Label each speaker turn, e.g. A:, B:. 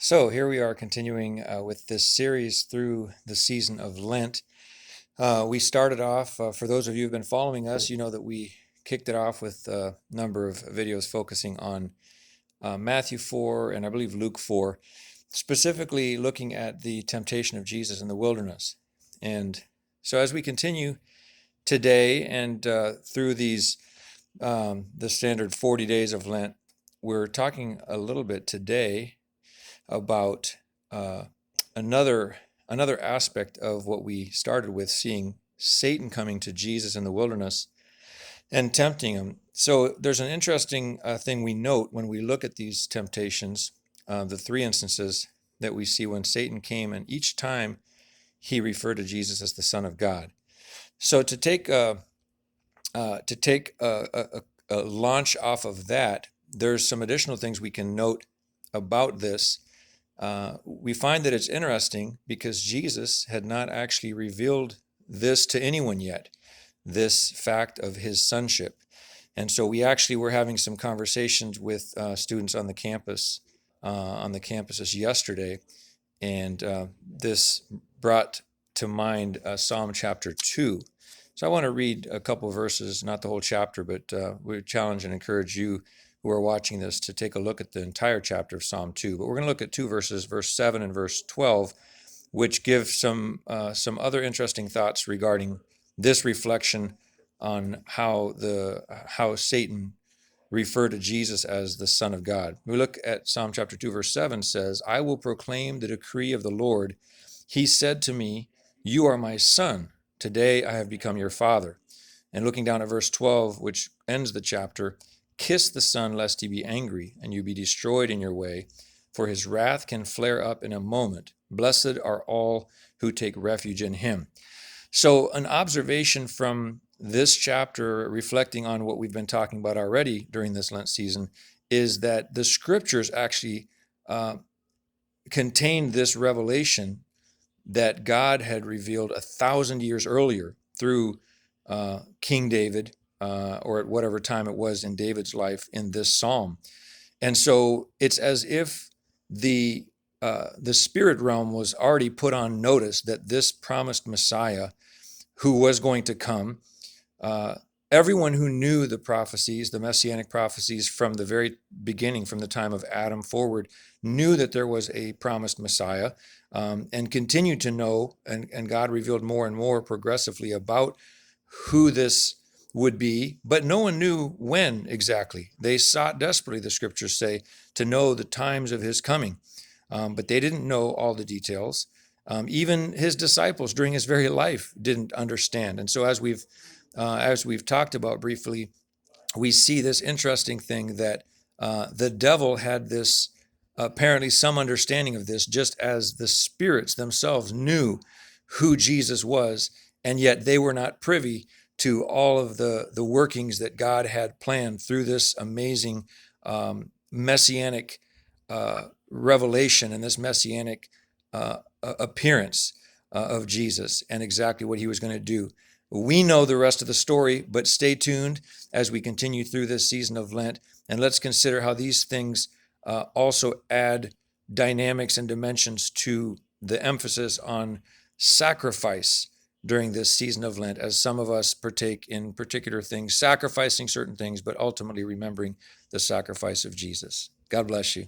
A: So here we are continuing with this series through the season of Lent. We started off, for those of you who've been following us, you know that we kicked it off with a number of videos focusing on Matthew 4 and I believe Luke 4, specifically looking at the temptation of Jesus in the wilderness. And so as we continue today and through these, the standard 40 days of Lent, we're talking a little bit today about another aspect of what we started with, seeing Satan coming to Jesus in the wilderness and tempting him. So there's an interesting thing we note when we look at these temptations, the three instances that we see when Satan came, and each time he referred to Jesus as the Son of God. So to take a launch off of that, there's some additional things we can note about this. We find that it's interesting because Jesus had not actually revealed this to anyone yet, this fact of his sonship. And so we actually were having some conversations with students on the campuses yesterday, and this brought to mind Psalm chapter 2. So I want to read a couple of verses, not the whole chapter, but we challenge and encourage you who are watching this to take a look at the entire chapter of Psalm 2. But we're going to look at two verses, verse 7 and verse 12, which give some other interesting thoughts regarding this reflection on how Satan referred to Jesus as the Son of God. We look at Psalm chapter 2, verse 7 says, "I will proclaim the decree of the Lord. He said to me, 'You are my son. Today I have become your father.'" And looking down at verse 12, which ends the chapter, "Kiss the Son, lest he be angry, and you be destroyed in your way, for his wrath can flare up in a moment. Blessed are all who take refuge in him." So an observation from this chapter, reflecting on what we've been talking about already during this Lent season, is that the scriptures actually contain this revelation that God had revealed 1,000 years earlier through King David, or at whatever time it was in David's life, in this psalm. And so it's as if the spirit realm was already put on notice that this promised Messiah who was going to come, everyone who knew the prophecies, the messianic prophecies from the very beginning, from the time of Adam forward, knew that there was a promised Messiah, and continued to know, and God revealed more and more progressively about who this would be, but no one knew when exactly. They sought desperately, the scriptures say, to know the times of his coming, but they didn't know all the details. Even his disciples during his very life didn't understand. And so as we've talked about briefly, we see this interesting thing that the devil had this, apparently some understanding of this, just as the spirits themselves knew who Jesus was, and yet they were not privy to all of the workings that God had planned through this amazing messianic revelation and this messianic appearance of Jesus and exactly what he was going to do. We know the rest of the story, but stay tuned as we continue through this season of Lent, and let's consider how these things also add dynamics and dimensions to the emphasis on sacrifice during this season of Lent, as some of us partake in particular things, sacrificing certain things, but ultimately remembering the sacrifice of Jesus. God bless you.